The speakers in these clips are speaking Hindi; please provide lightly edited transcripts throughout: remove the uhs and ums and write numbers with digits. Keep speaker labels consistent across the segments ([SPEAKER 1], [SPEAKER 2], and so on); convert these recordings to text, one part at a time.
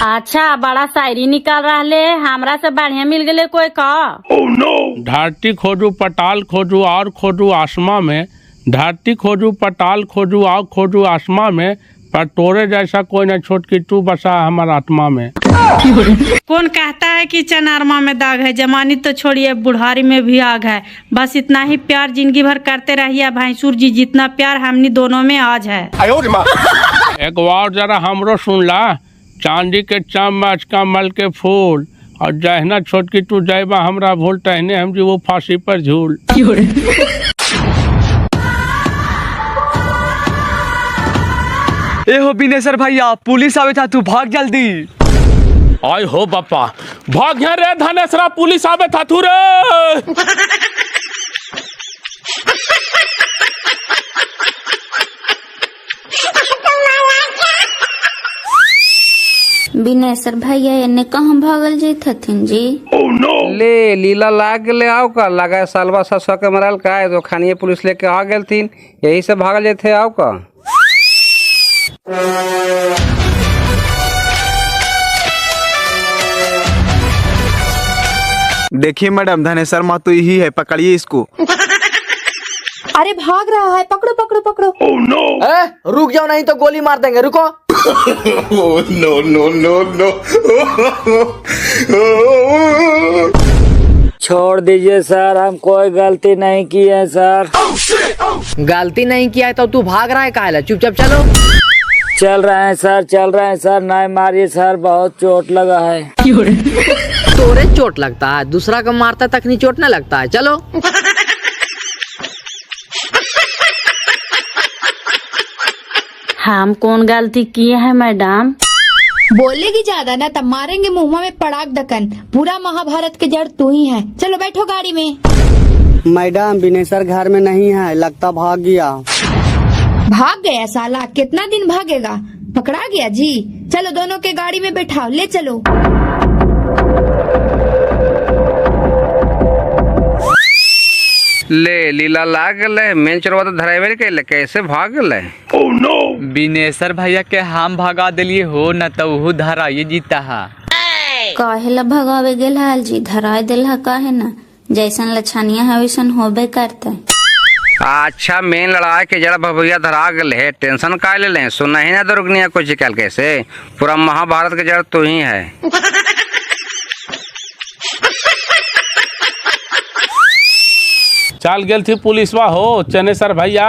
[SPEAKER 1] अच्छा बड़ा शायरी निकाल रहा हमरा से बढ़िया मिल गए कोई का।
[SPEAKER 2] धरती खोजू पताल खोजू और खोजू आसमां में, धरती खोजू पताल खोजू और खोजू आसमां में, पर तोरे जैसा कोई न छोटकी तू बसा हमार आत्मा में।
[SPEAKER 1] कौन कहता है कि चनारमा में दाग है, जमानी तो छोड़िए बुढ़ारी में भी आग है। बस इतना ही प्यार जिंदगी भर करते रहिए भैंसुर जी, जितना प्यार हमनी दोनों में आज है।
[SPEAKER 2] एक बार जरा हमरो सुन ला, चांदी के चम्मच कमल के फूल, और जहना छोटकी तू जाइबा हमरा भूल, तहने हम जी वो फांसी पर झूल।
[SPEAKER 3] ए हो बिनेसर भैया, पुलिस आवे था, तू भाग जल्दी।
[SPEAKER 2] आय हो बापा, भाग यहाँ रे धनेसरा, पुलिस आवे था तू रे।
[SPEAKER 4] बिनेसर भैया एने कहाँ भागल जात हथिन जी?
[SPEAKER 5] ले लीला लाग ले आओ का लगा सालवा ससुआ के मरल का है तो खानिए पुलिस लेके आ गए थीन, यही से भागल जाते आओ का।
[SPEAKER 3] देखिए मैडम, धनेसर माँ तो यही है, पकड़िए इसको।
[SPEAKER 6] अरे भाग रहा है, पकड़ो पकड़ो पकड़ो।
[SPEAKER 7] रुक जाओ नहीं तो गोली मार देंगे, रुको।
[SPEAKER 8] No no no no.
[SPEAKER 9] छोड़ दीजिए सर, हम कोई गलती नहीं की है सर।
[SPEAKER 7] गलती नहीं किया है तो तू भाग रहा है काहे? चुपचाप चलो।
[SPEAKER 9] चल रहे हैं सर, चल रहे हैं सर, नहीं मारिए सर, बहुत चोट लगा है।
[SPEAKER 7] तोरे चोट लगता है, दूसरा का मारता तक नहीं चोट न लगता है, चलो।
[SPEAKER 1] हम कौन गलती किए हैं मैडम?
[SPEAKER 6] बोलेगी ज्यादा ना तब मारेंगे मुंह में पड़ाक दकन। पूरा महाभारत के जड़ तू ही है। चलो बैठो गाड़ी में।
[SPEAKER 10] मैडम बिनेसर घर में नहीं है, लगता भाग गया।
[SPEAKER 6] भाग गया साला, कितना दिन भागेगा? पकड़ा गया जी। चलो दोनों के गाड़ी में बैठाओ, ले चलो।
[SPEAKER 5] ले लीला लाग गए, मेन चोरवा तो धरावे के कैसे भाग गए?
[SPEAKER 3] बिनेसर भैया के हम भगा दिलिए हो, न तो वो धराइए जीता है।
[SPEAKER 4] काहेला भगावे गेल हाल जी, धराए दिल है काहे ना, जैसन लछनिया है वैसन होबे करता है।
[SPEAKER 5] अच्छा मेन लड़ाई के जरा भैया धरा गए, टेंशन का ले लें, सुना ही ना तो रुकनिया कुछ कल कैसे, पूरा महाभारत के जड़ तू ही है।
[SPEAKER 2] चल गल थी पुलिसवा हो चनेसर भैया।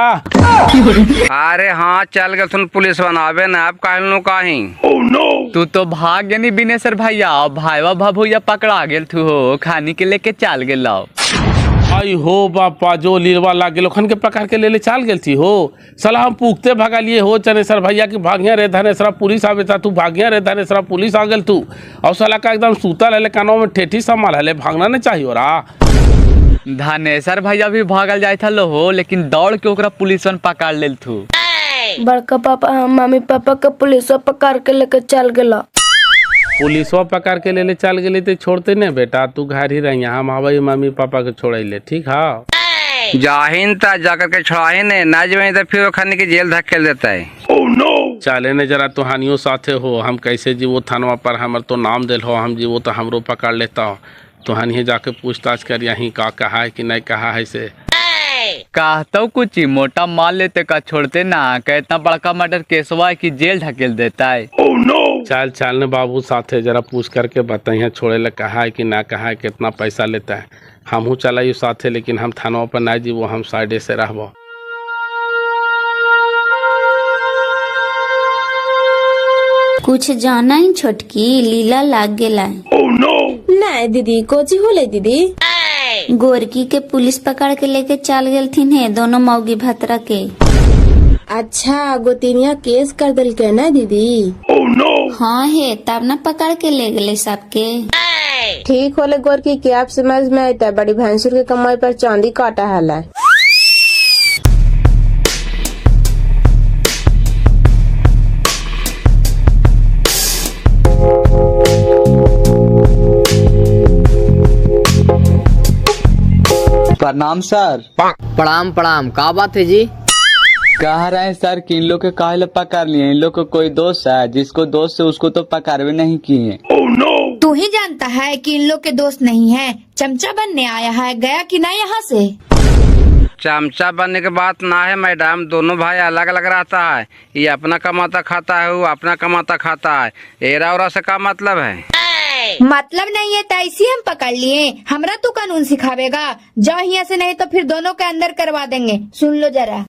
[SPEAKER 5] अरे हाँ चल गए तुम पुलिस बनावे ना, आप कहलू कहीं।
[SPEAKER 3] तू तो भाग गया नहीं बिनेसर भैया, भाईवा भभुया पकड़ा गेल तू हो, खानी के लेके चल गेल।
[SPEAKER 2] आई हो बापा, जो लीलवा लाग गेलो खन के पकड़ के ले चाल गेल थी हो। सलाह हम पूछते भगा लिए हो चनेसर भैया की, भागिया रे धनेसरा पुलिस आवे था, तू भागिया रे धनेसरा पुलिस आ गेल तू। और सलाह का एकदम सूतल है, कानों में ठेठी संभाल है, भागना नहीं चाहिए रा।
[SPEAKER 3] धनेसर भैया भी भागल जाए था हो, लेकिन दौड़ के ओकरा पुलिसन पकड़ लेल थू।
[SPEAKER 6] बड़का पापा मम्मी पापा का पुलिस पकड़ के लेकर चल गया।
[SPEAKER 2] पुलिसवा पकड़ के ले चल गए तो छोड़ते नहीं बेटा, तू घर ही रही, हम आवे मम्मी पापा के छोड़ ले, ठीक है?
[SPEAKER 5] जाहिन ता जाकर के छोड़ाही ने ना जब तो फिर खाने की जेल धकेल देता है।
[SPEAKER 2] चले ने जरा तुहानियों साथे हो, हम कैसे जीवो थानवा पर, हमर तो नाम दिल हो, हम जीवो तो हमरो पकड़ लेता हो। तुहानी जाके पूछताछ कर यही का कहा है कि नहीं कहा है से।
[SPEAKER 3] कहता कुछ मोटा माल लेते का छोड़ते ना, कहता बड़का मर्डर केसवा की जेल ढकेल देता है।
[SPEAKER 2] चल चल ने बाबू साथे जरा पूछ करके बताइए, छोड़े ले कहा है कि ना कहा है, कितना पैसा लेता है। हमहू चलाइयो साथे, लेकिन हम थानवा पर ना जीवो, हम साइडे से रहबो।
[SPEAKER 4] कुछ जाना ही छोटकी, लीला लाग गेला।
[SPEAKER 6] नहीं दीदी, कोची होले दीदी?
[SPEAKER 4] गोरकी के पुलिस पकड़ के लेके चल गेल थीन है, दोनों मौगी भतरा के।
[SPEAKER 6] अच्छा गोतिनिया केस कर दिल के ना दीदी?
[SPEAKER 4] हाँ है, तब ना पकड़ के ले गए सबके।
[SPEAKER 6] ठीक होले गोरकी के, आप समझ में आता बड़ी भैंसुर के कमाई पर चांदी काटा है।
[SPEAKER 3] प्रणाम सर।
[SPEAKER 7] प्रणाम प्रणाम, का बात है जी?
[SPEAKER 3] कह रहे हैं सर कि इन लोग के काहे ला पकड़ लिए, इन लोग को कोई दोस्त है, जिसको दोस्त है उसको तो पकड़वे नहीं किए।
[SPEAKER 6] तू ही जानता है कि इन लोग के दोस्त नहीं है। चमचा बनने आया है, गया कि ना यहाँ से।
[SPEAKER 5] चमचा बनने के बात ना है मैडम, दोनों भाई अलग अलग रहता है। ये अपना कमाता खाता है, वो अपना कमाता खाता है। एरा ओरा से क्या मतलब है?
[SPEAKER 6] मतलब नहीं है तो ऐसी हम पकड़ लिए। हमरा तू कानून सिखावेगा? जाओ यहाँ से, नहीं तो फिर दोनों के अंदर करवा देंगे। सुन लो जरा।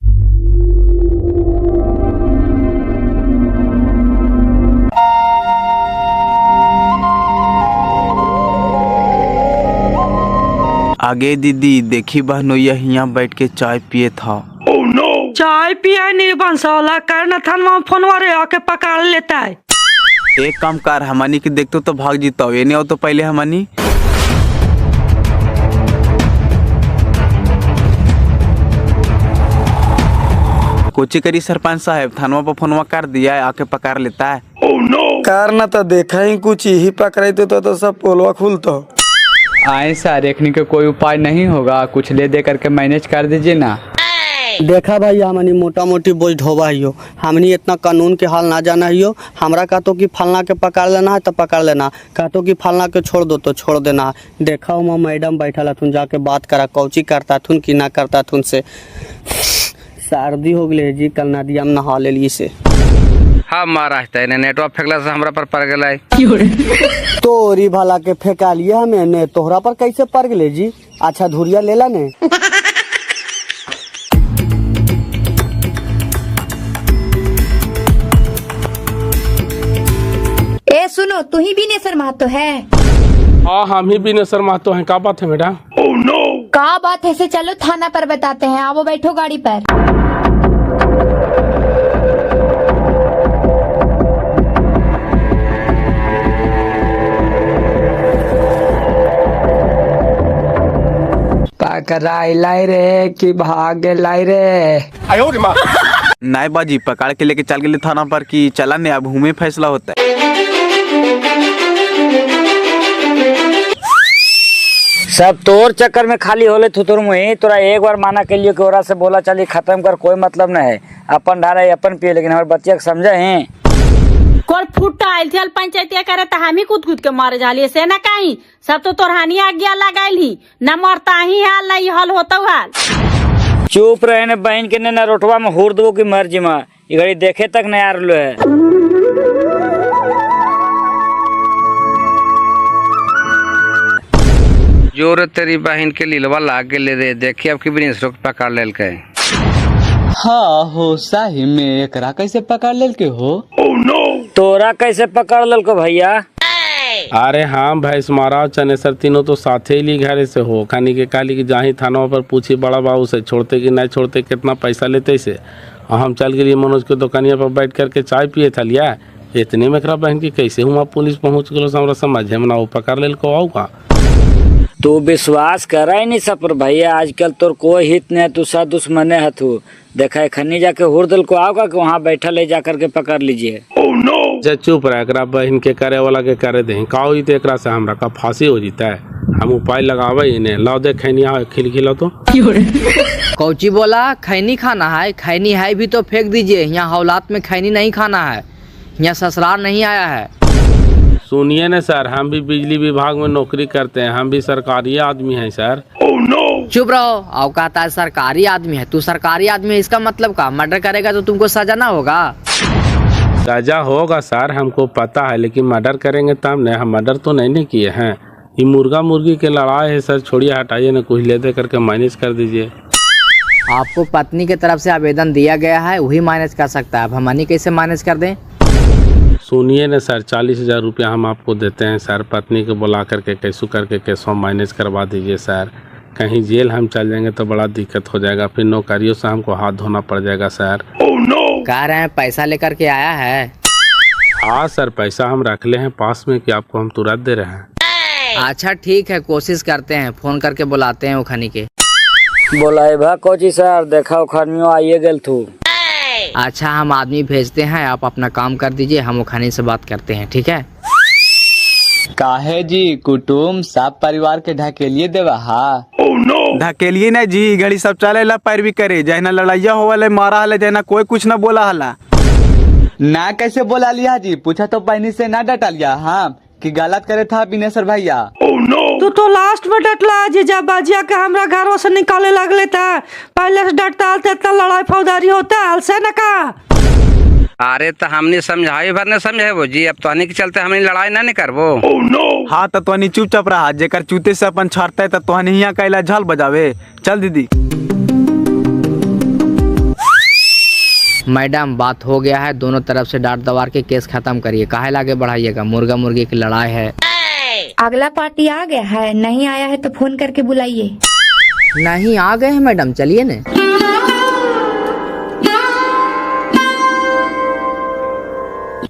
[SPEAKER 3] आगे दीदी देखी बहनोइया यहाँ बैठ के चाय पिए था।
[SPEAKER 1] चाय पिया निर्बंसौला करना था, वहाँ फोनवा रे आके पकड़ लेता है।
[SPEAKER 3] एक काम कर, हमनी के देखते तो भाग जीता हो, ये नहीं हो तो पहले हमनी कोची करी। सरपंच साहब थानवा पर फोनवा कर दिया है, आके पकड़ लेता है।
[SPEAKER 10] करना तो देखा ही कुछ ही पकड़ते तो सब पोलवा खुलता।
[SPEAKER 3] आए सर, देखने का कोई उपाय नहीं होगा, कुछ ले दे करके मैनेज कर दीजिए ना।
[SPEAKER 10] देखा भाई, हमनी मोटा मोटी बोझ ढोबा हियो, हमनी इतना कानून के हाल ना जाना हियो। हमरा कहतो कि फलना के पकड़ लेना है तो पकड़ लेना, कहतो कि फलना के छोड़ दो तो छोड़ देना। देखा वहाँ मैडम बैठा थुन, जाके बात करा कौची करता थुन कि ना करता थुन से। सर्दी हो गई जी, कल नदिया में नहा ले ली से।
[SPEAKER 5] हाँ महाराज, तेने नेटवर्क फेंकला से हमरा पर पड़ गया।
[SPEAKER 10] तोरी भला के फेंका लिए हमें ने, तोहरा पर कैसे पड़ गए जी? अच्छा धुरिया लेला ने।
[SPEAKER 6] ए सुनो, तू ही बिनेश्वर महतो है?
[SPEAKER 2] हाँ हम ही बिनेश्वर महतो हैं। क्या बात है मैडम?
[SPEAKER 6] का बात है से चलो थाना पर बताते हैं। आओ बैठो गाड़ी पर।
[SPEAKER 7] पकड़ाई लाई रे कि भाग लाई रे।
[SPEAKER 3] नाई बाजी पकड़ के लेके चल गए थाना पर कि चला ने, अब हमें फैसला होता है।
[SPEAKER 9] सब तोर चक्कर में खाली होले थुतुर मुही। तोरा एक बार माना के लिए कोरा से बोला चली खत्म कर, कोई मतलब नहीं है। अपन ढारा अपन पिए, लेकिन हमारे बच्चे समझे हैं।
[SPEAKER 1] कोर फुट्टा आयल थी पंचायतिया करे तो हम ही कूद कूद के मारे जालिए से ना कहीं। सब तो तोरहानी आज्ञा लगाइल ही, न मरता ही हाल नहीं हल होता हाल।
[SPEAKER 9] चुप रहे ने बहन के ने रोटवा में हुर दो की मर्जी में, ये घड़ी देखे तक नहीं आ रहा है।
[SPEAKER 5] जोर तेरी बहन के लीलवा लाग ले दे, देखिए अब की बिनेश्वर के पकड़ लेल के।
[SPEAKER 3] हाँ हो सही में, एकरा कैसे पकड़ लेल के हो?
[SPEAKER 9] तोरा कैसे पकड़ लल को भैया?
[SPEAKER 2] अरे हाँ भैंस महाराज चनेसर तीनों तो साथे ही ली घरे से हो। खानी के काली की जाही थाना पर पूछी बड़ा बाबू से, छोड़ते कि नहीं छोड़ते, कितना पैसा लेते से। हम चल गए मनोज के दुकानिया पर बैठ करके चाय पिए था लिया। इतने में बहन की कैसे हुआ पुलिस पहुँच गलो, हमरा समझे में ना, वो पकड़ लेल को आऊगा।
[SPEAKER 9] तू विश्वास कर ही नहीं सपर भैया, आजकल तोर कोई हित नहीं, तू सा दुश्मने है तू। देखा खन्नी जाके हुरदल को आओगा कि वहाँ बैठा ले जा करके पकड़ लीजिए।
[SPEAKER 2] जे चुप रह, एकरा बहन के करे वाला के करे दे। का हुई तो एकरा से हमरा का फांसी हो जीता है। हम उपाय लगावे इन्हें, लाओ दे खैनिया खिलखिला तो।
[SPEAKER 7] कौची बोला? खैनी खाना है? खैनी है भी तो फेंक दीजिए। यहाँ हौलात में खैनी नहीं खाना है, यहाँ ससुराल नहीं आया है।
[SPEAKER 2] सुनिए न सर, हम भी बिजली विभाग में नौकरी करते हैं, हम भी सरकारी आदमी हैं सर।
[SPEAKER 7] चुप रहो, औकात है सरकारी आदमी है। तू सरकारी आदमी है, इसका मतलब का मर्डर करेगा तो तुमको सजा ना होगा?
[SPEAKER 2] सजा होगा सर, हमको पता है, लेकिन मर्डर करेंगे तब नहीं। हम मर्डर तो नहीं किए हैं। ये मुर्गा मुर्गी के लड़ाई है सर, छोड़िए हटाइए न, कुछ ले दे करके मैनेज कर दीजिए।
[SPEAKER 7] आपको पत्नी की तरफ से आवेदन दिया गया है, वही मैनेज कर सकता है। अब हमनी कैसे मैनेज कर दें?
[SPEAKER 2] सुनिए न सर, 40,000 रुपया हम आपको देते हैं सर। पत्नी को बुला करके कैसू करके कैसो मैनेज करवा दीजिए सर। कहीं जेल हम चल जाएंगे तो बड़ा दिक्कत हो जाएगा, फिर नौकरियों से हमको हाथ धोना पड़ जाएगा सर।
[SPEAKER 7] कह रहे हैं पैसा लेकर के आया है?
[SPEAKER 2] हाँ सर, पैसा हम रख ले हैं पास में कि आपको हम तुरंत दे रहे हैं।
[SPEAKER 7] अच्छा ठीक है, कोशिश करते हैं, फोन करके बुलाते हैं उखानी के।
[SPEAKER 9] बोला भा कोची सर, देखा उखानियों आइए गल थू।
[SPEAKER 7] अच्छा हम आदमी भेजते हैं, आप अपना काम कर दीजिए, हम उखानी से बात करते हैं, ठीक है?
[SPEAKER 3] काहे जी, कुटुम सब परिवार के ढकेलिए देवा। हाँ
[SPEAKER 11] धकेलिए ना जी, घड़ी सब चले ला पैरवी करे, जहना लड़ाइया होवले मारा हले, जहना कोई कुछ ना बोला हला।
[SPEAKER 3] ना कैसे बोला लिया जी, पूछा तो पैनी से ना डटा लिया हाँ कि गलत करे था बिनेसर भैया।
[SPEAKER 1] तू तो लास्ट में डटला जीजा बाजिया के हमरा घरों से निकाले लगले था, पहले से डटता इतना लड़ाई फौजदारी होता है से न का।
[SPEAKER 5] अरे तो हमने समझाई भर ने समझे वो जी, अब तो के चलते हमने लड़ाई ना नहीं करबो।
[SPEAKER 11] हाँ तो तोहनी चुपचाप रहा, जेकर चूते से अपन छाड़ते तो तोहनी हियां कैला झल बजावे। चल दीदी।
[SPEAKER 7] मैडम बात हो गया है, दोनों तरफ से डांट दवार के केस खत्म करिए, काहे लागे बढ़ाइएगा, मुर्गा मुर्गी की लड़ाई है।
[SPEAKER 6] अगला पार्टी आ गया है, नहीं आया है तो फोन करके बुलाइए।
[SPEAKER 7] नहीं आ गए हैं मैडम, चलिए न।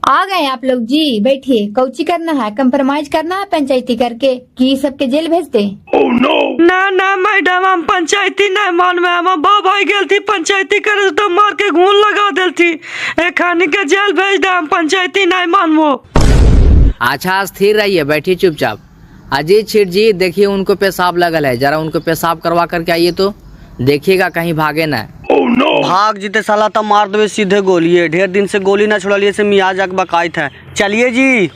[SPEAKER 6] आ गए आप लोग जी, बैठिए। कौची करना है, कंप्रोमाइज करना है पंचायती करके कि सबके जेल भेज दे।
[SPEAKER 1] ना ना मैडम, हम पंचायती नहीं मानवे, हम भाई गेल थी पंचायती करे तो मार के घून लगा देल थी, खानी के जेल भेज दे, हम पंचायती नहीं मानवो।
[SPEAKER 7] अच्छा स्थिर रहिए, बैठिए चुपचाप। अजीत छिट जी देखिए उनको पेशाब लगल है, जरा उनको पेशाब करवा करके आइए तो देखिएगा कहीं भागे ना।
[SPEAKER 10] भाग जीते साला तो मार देवे सीधे गोली, ढेर दिन से गोली ना छोड़लिए से मियाज बकायत है। चलिए जी।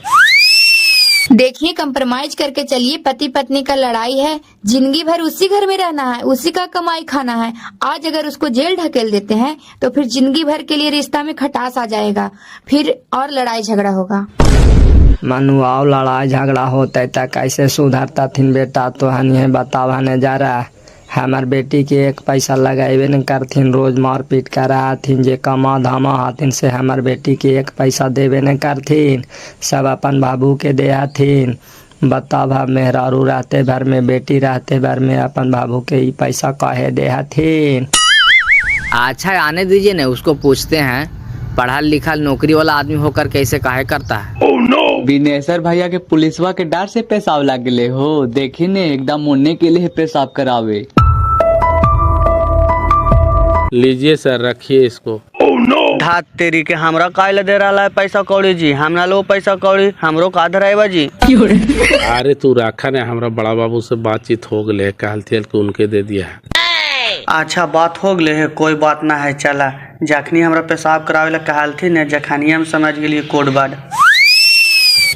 [SPEAKER 6] देखिए कंप्रोमाइज करके चलिए, पति पत्नी का लड़ाई है, जिंदगी भर उसी घर में रहना है, उसी का कमाई खाना है। आज अगर उसको जेल ढकेल देते हैं तो फिर जिंदगी भर के लिए रिश्ता में खटास आ जाएगा, फिर और लड़ाई झगड़ा होगा।
[SPEAKER 12] मनुआव लड़ाई झगड़ा होता तो कैसे सुधरता थिन बेटा, तो हनी बतावा न जा रहा। हमार बेटी के एक पैसा लगावे न करथिन, रोज मार पीट करा हथिन, जे कमा धामा हथिन से हमार बेटी के एक पैसा देवे न करथिन, सब अपन बाबू के दे हथिन। बतावा मेहरारू रहते भर में, बेटी रहते भर में, अपन बाबू के ही पैसा काहे दे हथिन।
[SPEAKER 7] अच्छा आने दीजिए न, उसको पूछते हैं, पढ़ा लिखा नौकरी वाला आदमी होकर कैसे काहे करता है।
[SPEAKER 3] बिनेसर भैया के पुलिसवा के डर से पेशाब लग गए हो, देखी ने एकदम मुन्ने के लिए पेशाब करावे।
[SPEAKER 2] लीजिए सर, रखिए इसको।
[SPEAKER 10] धात तेरी के हमरा काहे दे रहा है पैसा कौड़ी जी, हमरा लो पैसा कौड़ी, हमरो का धराइबा जी।
[SPEAKER 2] अरे तू रखा ने, हमरा बड़ा बाबू से बातचीत हो गए, कहलती के उनके दे दिया है।
[SPEAKER 10] अच्छा बात हो गए है, कोई बात ना है। चला जखनी हमरा पेशाब करावे ला कहलथी न, जखनी हम समझ गेलिए कोड वर्ड।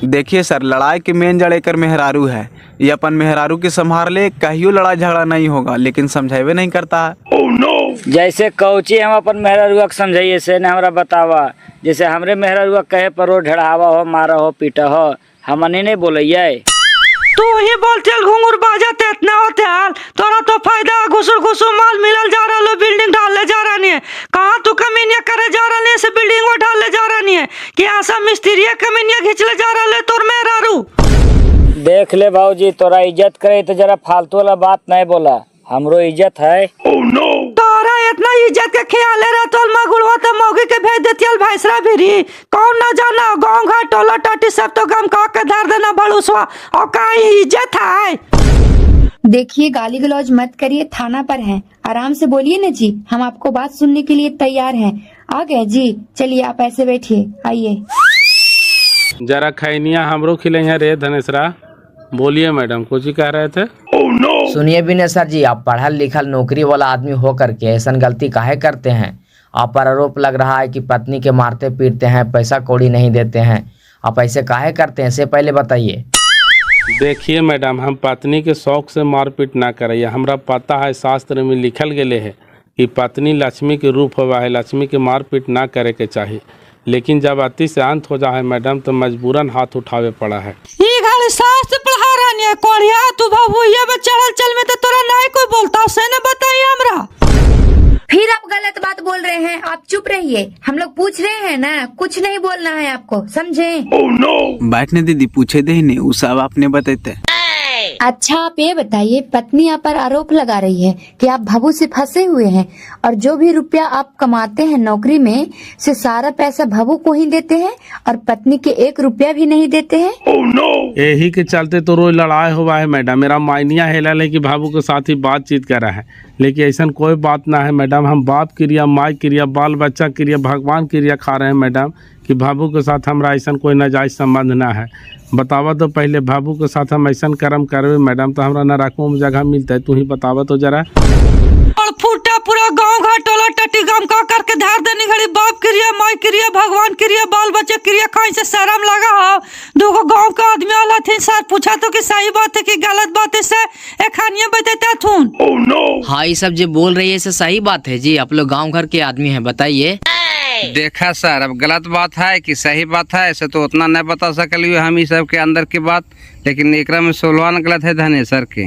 [SPEAKER 11] देखिए सर, लड़ाई के मेन जड़ एकर मेहरारू है, ये अपन मेहरारू के संभाल ले, कहियो लड़ाई झगड़ा नहीं होगा, लेकिन समझावे नहीं करता है।
[SPEAKER 9] जैसे कौची हम अपन मेहरारुआ के समझाइए से न हमरा बतावा, जैसे हमरे मेहरारुआ कहे पर वो ढड़ावा हो, मारा हो, पीटा हो, हमने नहीं बोलिए।
[SPEAKER 1] तू ही बोलते घुंगुर बाजाते इतना होते हाल, तोरा तो फायदा घुसुर घुसुर माल मिलल जा रहा, बिल्डिंग ढाल ले जा रहा नहीं है, कहाँ तू कमीनिया करे जा रहा नहीं, से बिल्डिंग वो ढाल ले जा रहा नहीं है, कि ऐसा मिस्त्री कमीनिया खींच ले जा रहा तोर मेहरारू।
[SPEAKER 9] देख ले भाऊजी, तोरा इज्जत करे तो जरा फालतू वाला बात नहीं बोला, हमरो इज्जत है।
[SPEAKER 1] तोरा इतना इज्जत के ख्याल रहा तो मगुड़वा तो मौगी के भेज देती भैंसरा भी, कौन ना जाना, गाँव घर टोला टाटी सब तो गम का के धर देना बड़ूसवा, और का इज्जत है।
[SPEAKER 6] देखिए गाली गलौज मत करिए, थाना पर है, आराम से बोलिए न जी, हम आपको बात सुनने के लिए तैयार हैं। आ गए जी, चलिए आप ऐसे बैठिए, आइए।
[SPEAKER 2] जरा खैनिया हमरो खिलैया रे धनेसरा। बोलिए मैडम, कुछ ही कह रहे थे।
[SPEAKER 7] सुनिए बिनेसर जी, आप पढ़ल लिखल नौकरी वाला आदमी हो करके ऐसा गलती काहे करते हैं। आप पर आरोप लग रहा है कि पत्नी के मारते पीटते हैं, पैसा कौड़ी नहीं देते हैं, आप ऐसे काहे करते हैं, से पहले बताइए।
[SPEAKER 2] देखिए मैडम, हम पत्नी के शौक से मारपीट ना करिए, हमरा पता है शास्त्र में लिखल गए है कि पत्नी लक्ष्मी के रूप हुआ है, लक्ष्मी के मारपीट ना करे के चाहिए, लेकिन जब अति से अंत हो जाए मैडम तो मजबूरन हाथ उठावे पड़ा है।
[SPEAKER 1] ये गाली शास्त्र पढ़ा रहा नहीं है कोड़िया, तू बाबू ये चढ़ल चल में तो तोरा नहीं कोई बोलता, उसे न बताइए हमरा।
[SPEAKER 6] फिर आप गलत बात बोल रहे हैं, आप चुप रहिए, हम लोग पूछ रहे हैं ना, कुछ नहीं बोलना है आपको, समझे।
[SPEAKER 11] बैठने दीदी, पूछे दे नहीं, वो सब आपने बताते।
[SPEAKER 6] अच्छा आप ये बताइए, पत्नी आप पर आरोप लगा रही है कि आप भाबू से फंसे हुए हैं, और जो भी रुपया आप कमाते हैं नौकरी में से सारा पैसा भाबू को ही देते हैं, और पत्नी के 1 रुपया भी नहीं देते हैं।
[SPEAKER 2] यही के चलते तो रोज लड़ाई हुआ है मैडम। मेरा मायनिया हेला ले कि भाभू के साथ ही बातचीत करा है, लेकिन ऐसा कोई बात ना है मैडम। हम बाप क्रिया, माई क्रिया, बाल बच्चा क्रिया, भगवान क्रिया खा रहे हैं मैडम कि भाभू के साथ हमारा ऐसा कोई नाजायज संबंध ना है। बतावा तो पहले भाभू के साथ हम ऐसा कर्म करवे मैडम तो हमारा न रखो में जगह मिलता है। तू ही बतावा तो जरा।
[SPEAKER 1] और फूटा पूरा गांव घर टोला टट्टी गम का करके धार देनी घड़ी बाप क्रिया, माई क्रिया, भगवान क्रिया, बाल बच्चे क्रिया खाई से शर्म लगा हो। दूगो गांव का आदमी आला थे सर पूछा तो कि सही बात है कि गलत बात है से एखानिया बताता थून।
[SPEAKER 7] हाँ ये सब जो बोल रही है इसे सही बात है जी। आप लोग गांव घर के आदमी हैं, बताइए।
[SPEAKER 5] देखा सर, अब गलत बात है कि सही बात है ऐसे तो उतना नहीं बता सकलिए हम ही सब के अंदर की बात, लेकिन एकरा में सोलवान गलत है धनेसर के।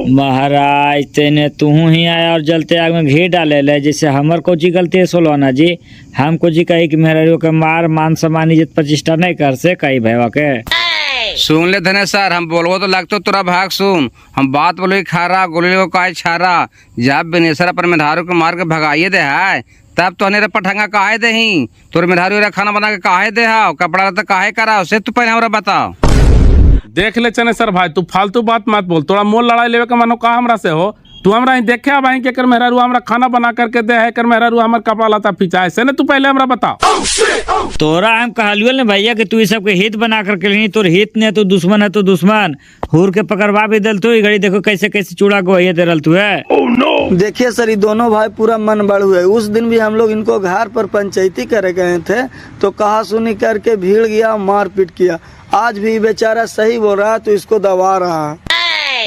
[SPEAKER 9] महाराज तेने तू ही आया और जलते आग में घी डाले ले, जैसे हमर कोची गलती है सोलवाना जी। हम को जी कही कि मेहरारू के मार मान सम्मान इज्जत प्रतिष्ठा नहीं कर से कही भैया के।
[SPEAKER 5] सुन ले धनेसर, हम बोलबो तो लगतो तोरा भाग सुन। हम बात बोलो खारा गोली को काहे छारा। जब बिनेसर अपन मेधारू को मार के भगाइए दे है तब तो अनेरे पठंगा काहे दे ही तोर मेधारू खाना बना के काहे दे हाओ, कपड़ा तो काहे कराओ से तू पहले हमरा बताओ।
[SPEAKER 2] देख ले चनेसर भाई, तू फालतू बात मत बोल। तोरा मोल लड़ाई लेवे के मनो का हमरा से हो। तू हमरा ही देखे अब के कर मेहरारू हमरा खाना बना करके दे है, कर मेहरारू हमर कपड़ा लता फिचाए से ने तू पहले हमरा बताओ।
[SPEAKER 9] तोरा हम कहलुए ने भैया कि तू इस सब के हित बना करके लेनी, तोर हित ने तो दुश्मन है तो दुश्मन हुर के पकड़वा भी दल। तू घड़ी देखो कैसे कैसे चूड़ा को ये दे रल तू है।
[SPEAKER 10] देखिए सर, ये दोनों भाई पूरा मन बढ़ हुए। उस दिन भी हम लोग इनको घर पर पंचायती करे गए थे तो कहा सुनी करके भीड़ गया, मारपीट किया। आज भी बेचारा सही बोल रहा है तो इसको दबा रहा है।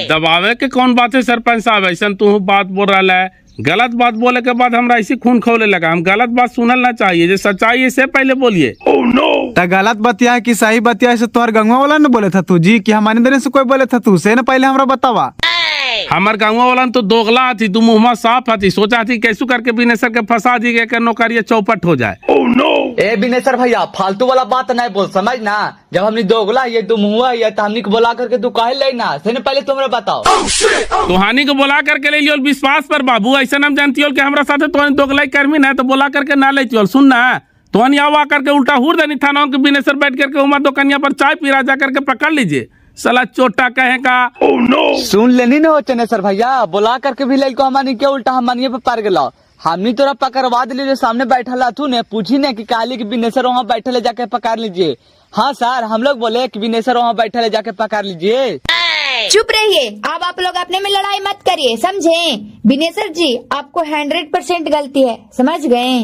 [SPEAKER 2] दबावे के कौन बात है सरपंच साहब, ऐसा तू बात बोल रहा है। गलत बात बोले के बाद हमरा ऐसी खून खौले लगा। हम गलत बात सुनल ना चाहिए, जो सच्चाई है से पहले बोलिए।
[SPEAKER 11] तो गलत बतिया कि सही बतिया से तोहर गंगवा वाला ने बोले था तू जी कि हमारे अंदर से कोई बोले था तू से न पहले हमरा बतावा।
[SPEAKER 2] हमार गाँव वाला तो दोगला थी, तू मुँह साफ थी, सोचा थी कैसू करके बिनेसर के फंसा दी के नौकरिया चौपट हो जाए।
[SPEAKER 3] ए बिनेसर भैया फालतू वाला बात नहीं बोल, समझ ना। जब हमने दोगला ये तुम हुआ ये तो हमने को बुला करके तू काहे लेना से पहले तुमरे बताओ।
[SPEAKER 2] तुहानी को बुला करके ले लियो विश्वास पर बाबू। ऐसा हम जानती हो कि हमरा साथे तो दोगलाई कर्मी ना तो बुला करके ना लेती हो। सुन ना तुहानी आवा करके उल्टा हुर देनी थाना के बिनेसर बैठ करके उमा दुकानिया पर चाय पी रहा जा करके पकड़ लीजिए। सला चोटा कहेगा।
[SPEAKER 3] सुन लेनी ना हो चनेसर भैया, बुला करके भी ले को हमारी क्या उल्टा हमारी पे पार गला। हमने तोरा पकड़वा दिले, सामने बैठा ला तू ने पूछी ने कि काली की बिनेसर वहाँ बैठे ले जाके पकड़ लीजिए। हाँ सर, हम लोग बोले कि बिनेसर वहाँ बैठे ले जाके पकड़ लीजिए।
[SPEAKER 6] चुप रहिए, अब आप लोग अपने में लड़ाई मत करिए, समझे। बिनेसर जी आपको 100% गलती है, समझ गए।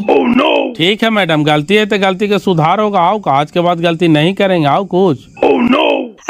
[SPEAKER 2] ठीक है मैडम, गलती है तो गलती का सुधार होगा। आओ का आज के बाद गलती नहीं करेंगे। आओ कुछ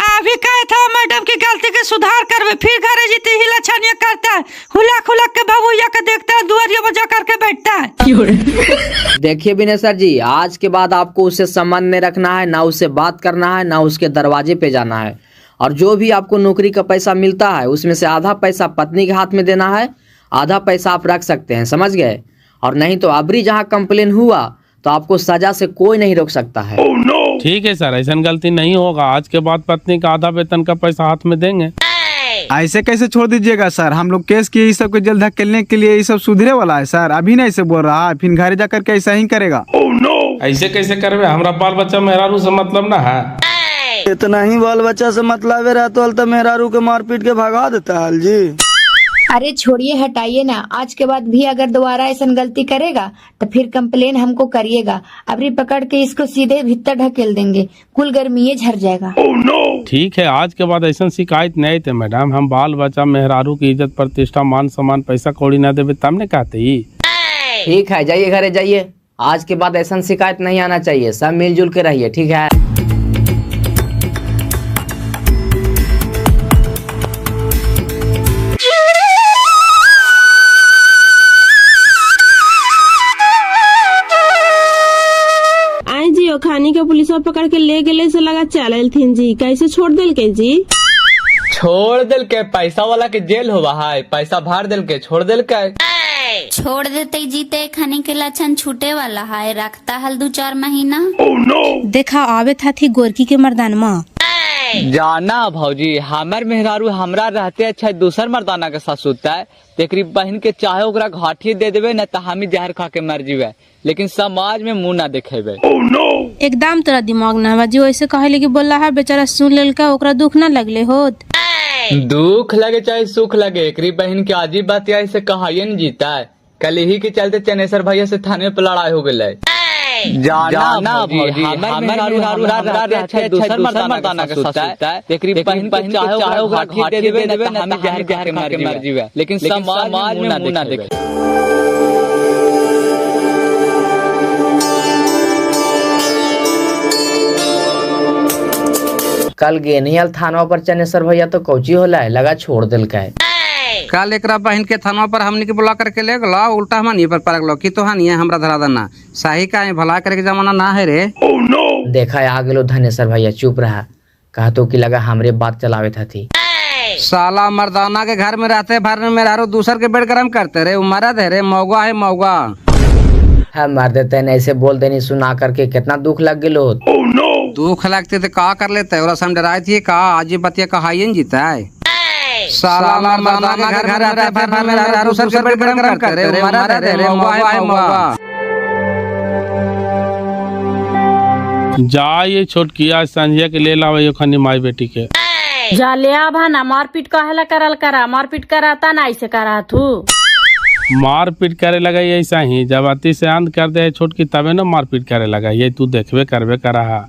[SPEAKER 1] अभी कहे था मैडम की गलती के सुधार करवे, फिर घरे जीते ही लछनिया करता है, हुला खुला के भभुया के देखता है, दुआरिया बजा करके बैठता है।
[SPEAKER 7] देखिए बिनेसर जी, आज के बाद आपको उससे संबंध नहीं रखना है, ना उससे बात करना है, ना उसके दरवाजे पे जाना है। और जो भी आपको नौकरी का पैसा मिलता है उसमें से आधा पैसा पत्नी के हाथ में देना है, आधा पैसा आप रख सकते हैं, समझ गए। और नहीं तो अबरी जहाँ कंप्लेन हुआ तो आपको सजा से कोई नहीं रोक सकता है।
[SPEAKER 2] ठीक है सर, ऐसा गलती नहीं होगा। आज के बाद पत्नी का आधा वेतन का पैसा हाथ में देंगे।
[SPEAKER 11] ऐसे कैसे छोड़ दीजिएगा सर। हम लोग केस किए इस सब को जल्द धकेलने के लिए, ये सब सुधरे वाला है सर। अभी नहीं ऐसे बोल रहा है, फिर घर जाकर के ऐसा ही करेगा।
[SPEAKER 2] ऐसे कैसे करवे, हमारा बाल बच्चा मेहरारू से मतलब ना है।
[SPEAKER 10] इतना ही बाल बच्चा से मतलब रहता तो मेहरारू के मारपीट के भगा देता हाल जी।
[SPEAKER 6] अरे छोड़िए, हटाइए ना। आज के बाद भी अगर दोबारा ऐसा गलती करेगा तो फिर कंप्लेन हमको करिएगा। अभी पकड़ के इसको सीधे भीतर ढकेल देंगे, कुल गर्मी झर जाएगा।
[SPEAKER 2] ठीक है, आज के बाद ऐसा शिकायत नहीं थे मैडम। हम बाल बच्चा मेहरारू की इज्जत प्रतिष्ठा मान सम्मान पैसा कौड़ी ना देवे तब ने कहते ही।
[SPEAKER 7] ठीक है, जाइए घरे जाइए। आज के बाद ऐसा शिकायत नहीं आना चाहिए। सब मिलजुल के रहिए, ठीक है।
[SPEAKER 13] खानी के पुलिस पकड़ के ले गए से लगा चल थी जी, कैसे छोड़ दिल के जी?
[SPEAKER 3] छोड़ दिल के पैसा वाला के जेल हुआ है, पैसा भर दिल के छोड़ दिल के।
[SPEAKER 4] छोड़ देते जीते खाने के लक्षण छूटे वाला है, रखता हल 2-4 महीना।
[SPEAKER 13] देखा आवे था थी गोरकी के मर्दान माँ।
[SPEAKER 3] जाना भौजी हमार मेहरारू हमरा रहते अच्छा दूसर मर्दाना के साथ सुतता है, तेकरी बहन के चाहे ओकरा घाटी दे देवे न तो हम जहर खा के मर जीवे, लेकिन समाज में मुंह ना देखेबे।
[SPEAKER 13] एकदम तेरा दिमाग ना बा जी, वैसे कहले कि बोला है बेचारा सुन लेल का ओकरा दुख ना लगले होत।
[SPEAKER 3] दुख लगे चाहे सुख लगे, एकरी बहन के अजीब बात ऐसे कहाइए न जीता है। कल ही के चलते चनेसर भैया से थाने पे लड़ाई हो गई। जाना भौजी हमार मेहरारू हमरा रहते दूसर मर्दाना के साथ सुतता है, तेकरी बहन चाहे ओकरा घाटी दे देवे न हम जहर खा के मर जीवे, लेकिन समाज में मुंह ना देखे।
[SPEAKER 7] कल गेनियल थाना पर चनेसर भैया तो कौची होला है, लगा छोड़ दिल का है।
[SPEAKER 5] कल एकरा बहन के थाना पर हमने के बुला करके ले गला, उल्टा हमनी पर पड़क लो कि तो हनिया हमरा धरा देना सही का है, भला करे के जमाना ना है रे।
[SPEAKER 7] देखा आ गेलो धनेसर भैया, चुप रहा, कहा तो कि लगा हमरे बात चलावे थी।
[SPEAKER 5] साला मर्दाना के घर में रहते भर में मेरा दूसर के बेड गरम करते रे, मरद है रे, मौगा है मौगा।
[SPEAKER 7] हम मर देते न ऐसे बोल देनी सुना करके कितना दुख लग गेलो।
[SPEAKER 5] दुख लगते तो का कर लेते है, हम डराए थे का आज बतिया कहाइए न जीता है। साला मर्दाना के घर में रहते भर में मेरा दूसर के बेड गरम करते रे, मरद है रे, मौगा है मौगा।
[SPEAKER 2] जा ये छोटकी आज संझिया के ले लावे खनी माई बेटी के
[SPEAKER 13] जा ले आ भाना, मारपीट कहेला करल करा, मारपीट कराता ना ऐसे करा तू।
[SPEAKER 2] मारपीट करे लगा ऐसा ही, जब अति से अंत कर दे छोटकी तबे न मारपीट करे लगा, ये तू देखबे करबे करा।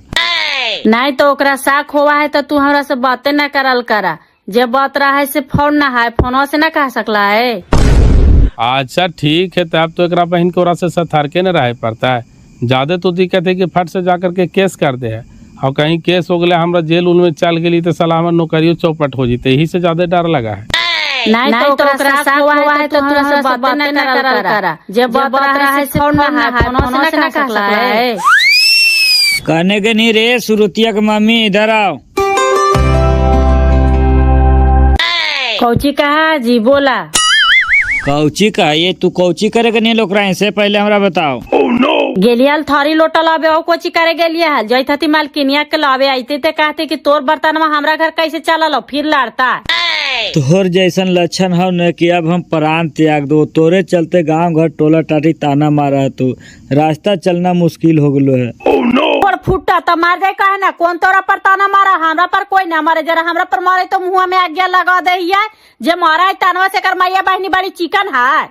[SPEAKER 13] नहीं तो ओकरा साख हुआ है तो तू हमरा से बातें न करल करा, जब बात रहा है से फोन ना है, फोनवा से ना कह सकला है।
[SPEAKER 2] अच्छा ठीक है, तब तो एकरा बहन के ओरा से सथार के न रहे पड़ता है, ज्यादा तो दिक्कत है कि फट से जाकर के केस कर दे है, और कहीं केस हो गया हमरा जेल उल में चल गई तो सलाह नौकरियों चौपट हो जीते, यही से ज्यादा डर लगा है।
[SPEAKER 13] नहीं तो ओकरा साख हुआ है तो तू हमरा से बातें न करल करा, जब बात रहा है से फोन ना है, फोनवा से ना कह सकला है।
[SPEAKER 9] कहने के नहीं रे सुरुतिया के मम्मी, इधर आओ।
[SPEAKER 13] कौची कहा जी, बोला।
[SPEAKER 9] कौची का ये तू कौची करे के नहीं लोग रहे से पहले हमरा बताओ।
[SPEAKER 13] गेलियल थारी लोटा लावे हो, कोची करे गेलिया जय थी मालकिनिया के लावे आते ते कहते कि तोर बर्तन में हमरा घर कैसे चला, फिर लड़ता।
[SPEAKER 9] तोहर जैसन लक्षण हो न कि अब हम प्राण त्याग दो, तोरे चलते गांव घर टोला टाटी ताना मारा, तू रास्ता चलना मुश्किल हो गलो है।
[SPEAKER 13] और फुट्टा तो मार जाए कहे ना, कौन तोरा पर ताना मारा, हमरा पर कोई ना मारे, जरा हमरा पर मारे तो मुँह में आज्ञा लगा दे, जे मारा है तानवा से कर मैया बहनी बड़ी चिकन है।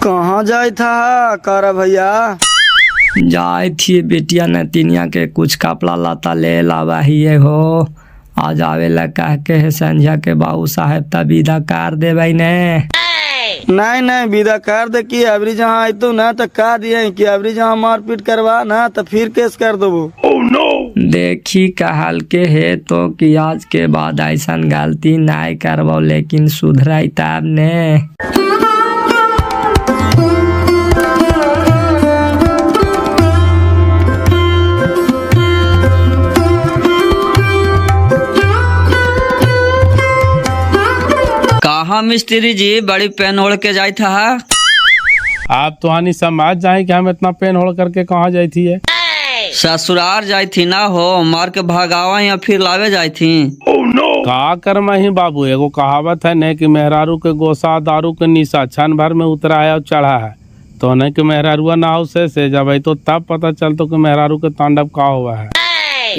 [SPEAKER 10] कहाँ जाए था कर भैया?
[SPEAKER 12] जाए थी बेटिया नतिनिया के कुछ कपड़ा लता ले लावा ही हो, आज आवेला कह के है संझिया के बाबू साहेब तब विदा कर दे भाई ने।
[SPEAKER 10] नहीं विदा कर दे कि अबरी जहाँ आई तू ना तो कह दिए कि अबरी जहाँ मारपीट करवा ना तो फिर केस कर दो।
[SPEAKER 12] देखी कहल के है तो कि आज के बाद ऐसा गलती नहीं करबो, लेकिन सुधराई तब ने।
[SPEAKER 14] कहा मिस्त्री जी बड़ी पेन ओढ़ के जाई था।
[SPEAKER 2] आप तो हानि समाज जाए कि हम इतना पेन होड़ करके कहाँ जाई थी है?
[SPEAKER 14] ससुराल जाई थी ना हो, मार के भगावा या फिर लावे जाई थी।
[SPEAKER 2] का कर मही बाबू, एगो कहावत है न कि मेहरारू के गोसा दारू के निशा क्षण भर में उतरा है और चढ़ा है, तो न कि मेहरारुआ ना हो से जब आई तो तब पता चलता कि मेहरारू के तांडव का हुआ है।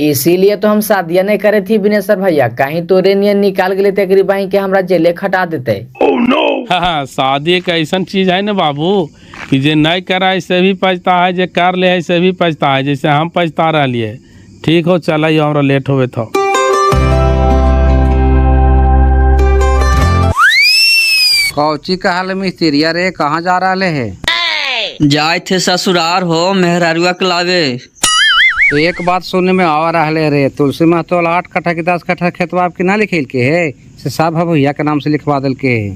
[SPEAKER 7] इसीलिए तो हम शादियां नहीं करे थी बिनेसर भैया, कहीं तोरे नियन निकाल गए तेरी बहन के हमरा जेले खटा देते।
[SPEAKER 2] हाँ, शादी एक ऐसा चीज है ना बाबू कि जे नहीं करा ऐसे भी पछता है, जे कर ले ऐसे भी पछता है, जैसे हम पछता रहिए। ठीक हो, चला हमरा लेट होवे तो।
[SPEAKER 5] कौची का हाल मिस्त्रिया रे, कहाँ जा रहा है?
[SPEAKER 14] जाए थे ससुराल हो, मेहरारुआ के लावे।
[SPEAKER 5] एक बात सुनने में आ रहा है रे, तुलसी में तो 8 कट्ठा की 10 कट्ठा खेतवा आपके ना लिखेल के है, से सब भैया के नाम से लिखवा दिल के है।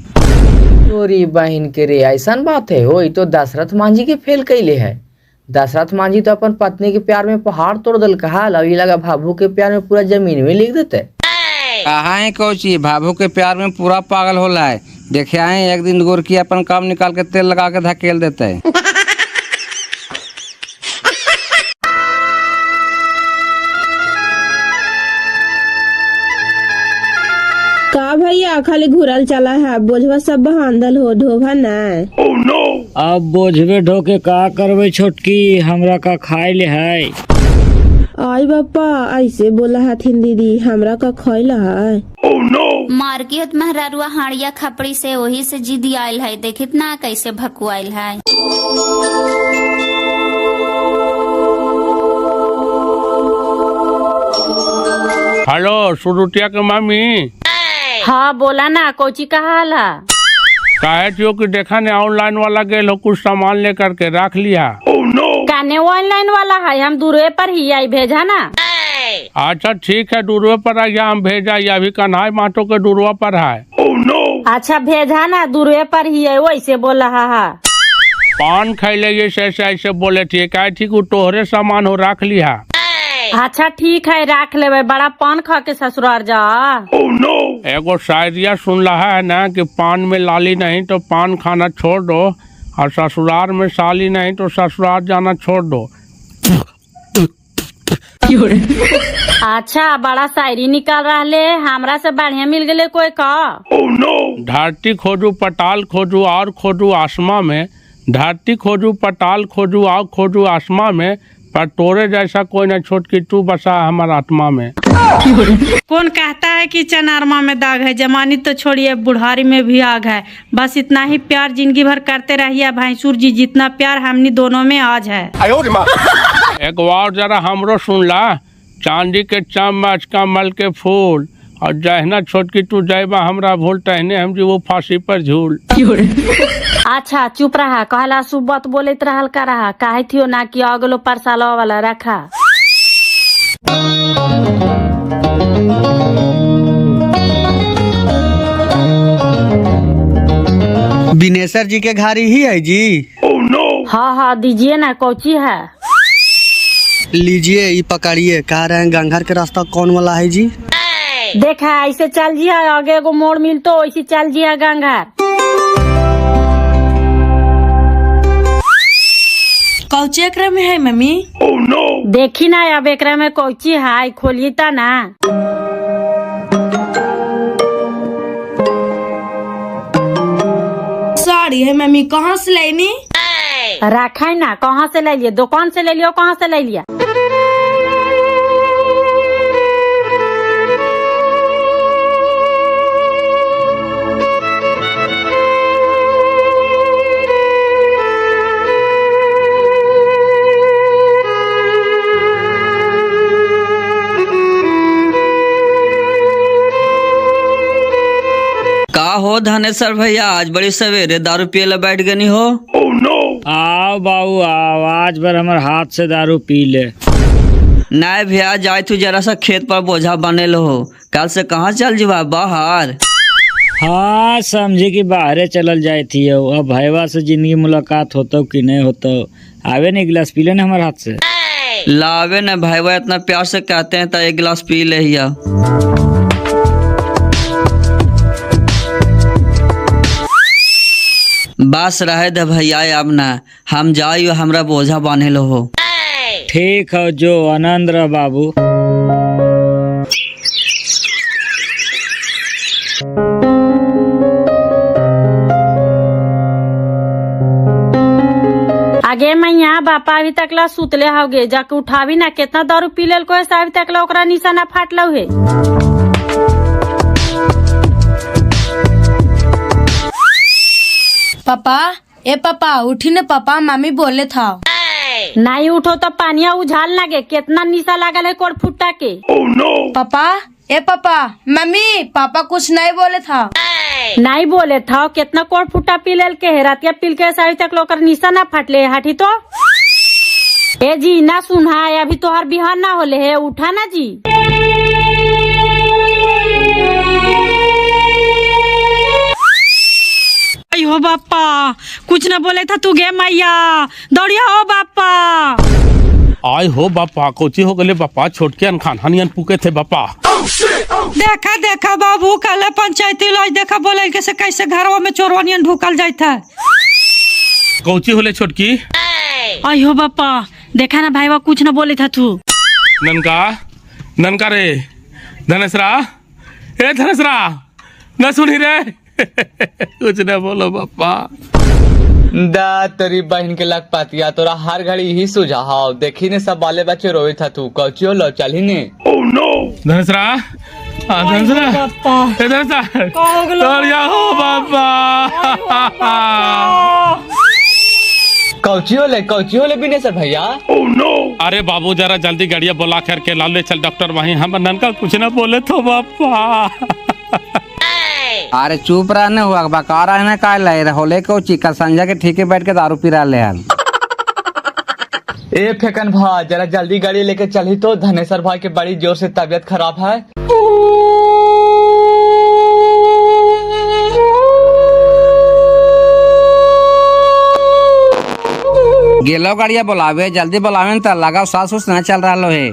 [SPEAKER 7] तोरी बहन के रे ऐसा बात है हो, तो दशरथ मांझी के फेल कैले है। दशरथ मांझी तो अपन पत्नी के प्यार में पहाड़ तोड़ दिल, कहा अभी लगा भाभू के प्यार में पूरा जमीन में लिख देते।
[SPEAKER 5] कहा है कौची, भाभू के प्यार में पूरा पागल होला है, देखे आए एक दिन गोरकी अपन काम निकाल के तेल लगा के धकेल देते है।
[SPEAKER 15] का भैया खाली घुरल चला है, बोझवा सब बहांदल हो ढोभा न।
[SPEAKER 9] अब बोझबे ढोके का करबे छोटकी, हमरा का खाए ले है।
[SPEAKER 15] आई बापा ऐसे बोला हथिन दीदी, हमरा का खैला है।
[SPEAKER 4] मार्केट मेहरारुआ हाड़िया खपड़ी से वही से जिदी आयल है, देखित ना कैसे भकुआयल है।
[SPEAKER 2] हेलो सुरुटिया के मामी।
[SPEAKER 13] हाँ बोला ना, कोची का हाल है?
[SPEAKER 2] काहे थियो कि देखा ने ऑनलाइन वाला गेल हो, कुछ सामान लेकर के रख लिया।
[SPEAKER 13] काने ऑनलाइन वाला है, हम दूरवे पर ही आई, भेजा ना।
[SPEAKER 2] अच्छा ठीक है, दूरवे पर आइए, हम भेजा। ये अभी कन्हाई माटो के दूरवा पर है।
[SPEAKER 13] अच्छा भेजा ना, दूरवे पर ही है, वैसे बोल रहा है।
[SPEAKER 2] पान खैले ये ऐसे बोले थे, काहे ठीक तोहरे सामान हो, रख लिया।
[SPEAKER 13] अच्छा ठीक है, रख लेवे। बड़ा पान खा के ससुराल जा।
[SPEAKER 2] एगो शायरिया सुन रहा है ना कि पान में लाली नहीं तो पान खाना छोड़ दो, और ससुराल में साली नहीं तो ससुराल जाना छोड़ दो।
[SPEAKER 13] अच्छा बड़ा शायरी निकाल रहा ले, हमरा से बढ़िया मिल गए कोई का।
[SPEAKER 2] धरती खोजू पताल खोजू और खोजू आसमां में, धरती खोजू पताल खोजू और खोजू आसमां में, पर तोरे जैसा कोई न छोटकी, तू बसा हमारा आत्मा में।
[SPEAKER 13] कौन कहता है कि चनारमा में दाग है, जमानी तो छोड़िए बुढ़ारी में भी आग है। बस इतना ही प्यार जिंदगी भर करते रहिए भैंसुर जी, जितना प्यार हमनी दोनों में आज है।
[SPEAKER 2] एक बार जरा हमरो सुन ला, चांदी के चम्मच कमल के फूल, और जहना छोटकी तू जैबा हमरा भूल, तहने हम जी वो फांसी पर झूल।
[SPEAKER 13] अच्छा चुप रहा, कहला सुबह बोलत रहल का रहा, काहे थियो ना कि अगलो परसालो वाला रखा।
[SPEAKER 10] बिनेसर जी के घारी ही है जी।
[SPEAKER 13] हाँ हाँ दीजिए ना, कौची है?
[SPEAKER 10] लीजिए, ये पकड़िए। कह रहे हैं गंगार के रास्ता कौन वाला है जी?
[SPEAKER 13] देखा ऐसे चल जिया, आगे एगो मोड़ मिल तो ऐसे चल जिया गंगार।
[SPEAKER 15] कौची एकरा में है मम्मी?
[SPEAKER 13] देखी ना अब एकरा में कौची है, खोलिए ता ना।
[SPEAKER 15] साड़ी है मम्मी, कहाँ से लेनी?
[SPEAKER 13] रखा ना, कहाँ से ले लिया? दुकान से ले लियो, कहाँ से ले लिया?
[SPEAKER 14] का हो धनेश्वर भैया, आज बड़ी सवेरे दारू पिए बैठ गनी हो?
[SPEAKER 9] आओ बाबू आओ, आज बार हमारे हाथ से दारू पी ले।
[SPEAKER 14] नहीं भैया, जाए तू जरा सा खेत पर बोझा बने लो हो, कल से कहाँ चल जीवा बाहर?
[SPEAKER 9] हाँ समझी कि बाहरे चलल जाए थी, अब भैया से जिंदगी मुलाकात होता कि नहीं होता। आवे न गिलास पी ले न हमारे हाथ से।
[SPEAKER 14] लावे न भैया, इतना प्यार से कहते हैं तो एक गिलास पी ले हिया। बस रहे दे भैया, अब ना हम जाइयो, हमरा बोझा बांधे लो हो।
[SPEAKER 9] ठीक है, जो आनंद रह बाबू।
[SPEAKER 13] आगे मैं यहाँ बापा अभी तकला सुतले होगे, जाके उठावी ना। कितना दारू पी लेल को अभी तकला ओकरा निशाना फाटलो है।
[SPEAKER 15] पापा ए पापा उठी न पापा, मामी बोले था।
[SPEAKER 13] नहीं उठो तो पानिया उझाल लगे, कितना निशा लागल है कोड़ फुट्टा के।
[SPEAKER 15] पापा ए पापा, मम्मी पापा कुछ नहीं बोले था।
[SPEAKER 13] नहीं बोले था, कितना कोड़ फुट्टा पी लेल के, रातिया पील के अभी तक लोकर निशा ना फाटले हटी तो। ए जी ना सुना, अभी तो हर बिहान ना होले है, उठा ना जी। हो बापा, कुछ न बोले था तू गे मैया, दौड़िया हो बापा।
[SPEAKER 2] आय हो बापा, कोची हो गले बापा, छोटके अनखान हनियन पुके थे बापा।
[SPEAKER 1] देखा देखा बाबू कल पंचायती लॉज देखा बोले कैसे कैसे घरों में चोरवानियन ढुकल जाता है।
[SPEAKER 2] कौची होले छोटकी?
[SPEAKER 13] अयो बापा देखा ना भाईवा कुछ न बोले था तू।
[SPEAKER 2] ननका ननका रे धनेसरा, ए धनेसरा न सुनी रे कुछ न बोलो पापा।
[SPEAKER 3] दा तेरी बहन के लग पातिया तोरा हर घड़ी ही सुझाव देखी ने सब बाले बच्चे रोए था तू कौचियो लो चल ही ने।
[SPEAKER 2] ओह नो धनेसरा, धनेसरा ए धनेसरा तोरिया हो पापा।
[SPEAKER 3] कौचियो ले बिने सर भैया।
[SPEAKER 2] ओह नो अरे बाबू जरा जल्दी गाड़िया बुला करके ला ले चल डॉक्टर वहीं। हम ननका कुछ ना बोले तो पापा।
[SPEAKER 5] अरे चुप रहने हुआ बका रहने का ले होले को चिकन संजय के ठीके बैठ के दारू पी रहा ले हाल।
[SPEAKER 3] ए फेकन भाई जरा जल्दी गाड़ी लेके चली तो धनेसर भाई के बड़ी जोर से तबीयत खराब है।
[SPEAKER 5] गेलो गाड़िया बुलावे जल्दी बुलावे न त लगा सास उस न चल रहा लो है।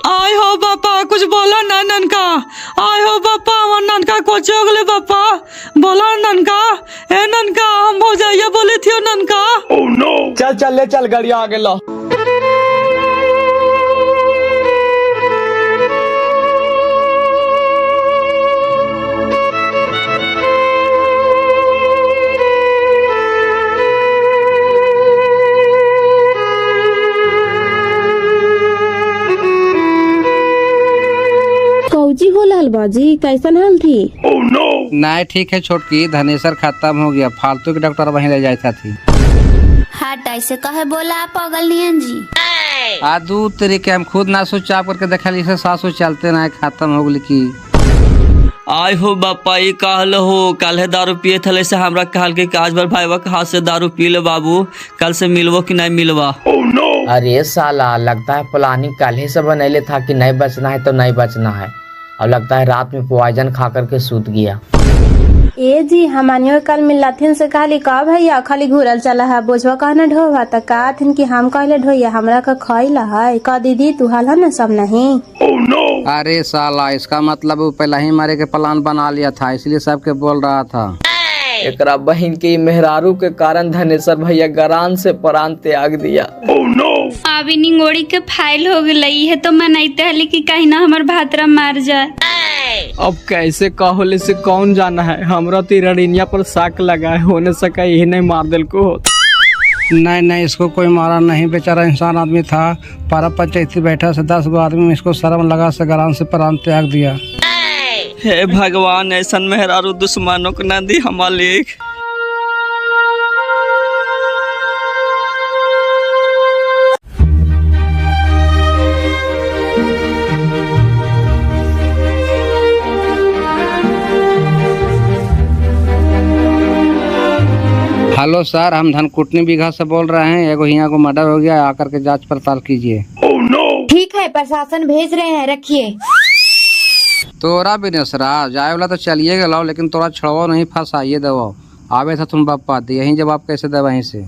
[SPEAKER 1] आय हो बापा कुछ बोला ना ननका। आय हो बापा हमार ननका को चोगले बापा बोला ननका। ए ननका हम भौजाइया बोले थियो ननका।
[SPEAKER 2] ओह नो
[SPEAKER 3] चल चल ले चल गाड़िया आगे लो।
[SPEAKER 15] कौची हो लाल बाजी कैसन हाल थी?
[SPEAKER 2] ओह नो
[SPEAKER 5] नहीं ठीक है छोटकी धनेसर खत्म हो गया फालतू के डॉक्टर वहीं ले जाता थी।
[SPEAKER 4] हट ऐसे कहे बोला आप पागल नियन जी।
[SPEAKER 5] आदू तेरे के हम खुद ना सोच चाप करके देखा इसे सासू चलते ना खत्म हो गई की।
[SPEAKER 14] आय हो बापा ये कहल हो कल दारू पिए थले से हमरा कहल के आज बार भाईवा के हाथ से दारू पी ले बाबू कल से मिलवो कि नहीं मिलवा।
[SPEAKER 2] ओह नो
[SPEAKER 7] अरे साला लगता है प्लानिंग कल ही से बनैले था कि नहीं बचना है तो नहीं बचना है। अब लगता है रात में पॉइजन खा करके सूत गया।
[SPEAKER 15] ए जी हमानियो कल मिलथिन से कहली का भैया खाली घूरल चला है बोझवा कहना ढोवा त का थिन कि हम कहले ढोइया हमरा का खइला है का दीदी तू हाल है ना सब नहीं।
[SPEAKER 2] ओह नो
[SPEAKER 5] अरे साला इसका मतलब वो पहले ही मारे के प्लान बना लिया था इसलिए सबके बोल रहा था।
[SPEAKER 12] एकरा बहन के मेहरारू के कारण धनेसर भैया गरान से परान त्याग दिया।
[SPEAKER 2] ओह नो
[SPEAKER 4] अभी निंगोड़ी के फाइल हो गई है तो मनाइते है कि कहीं ना हमार भातरा मार जाए।
[SPEAKER 12] अब कैसे कहले से कौन जाना है हमरा तो रणिया पर साक लगा है होने सका यही नहीं मार दिल को।
[SPEAKER 5] नहीं नहीं इसको कोई मारा नहीं बेचारा इंसान आदमी था। पारा पंचायती बैठा से 10 गो आदमी में इसको शर्म लगा से गरान से प्राण त्याग दिया।
[SPEAKER 14] हे भगवान ऐसा मेहरारू दुश्मनों को ना दी हमारे लिए।
[SPEAKER 5] हेलो सर हम धनकुटनी बीघा से बोल रहे हैं एगो यहाँ को मर्डर हो गया आकर के जांच पड़ताल कीजिए।
[SPEAKER 2] ओह नो
[SPEAKER 6] ठीक है प्रशासन भेज रहे हैं रखिए।
[SPEAKER 5] तोरा बिनेसरा जाए वाला तो चलिए गलो लेकिन तोरा छड़वा नहीं फंसाइए दो आवे था तुम बापा यही जवाब कैसे दे वहीं से।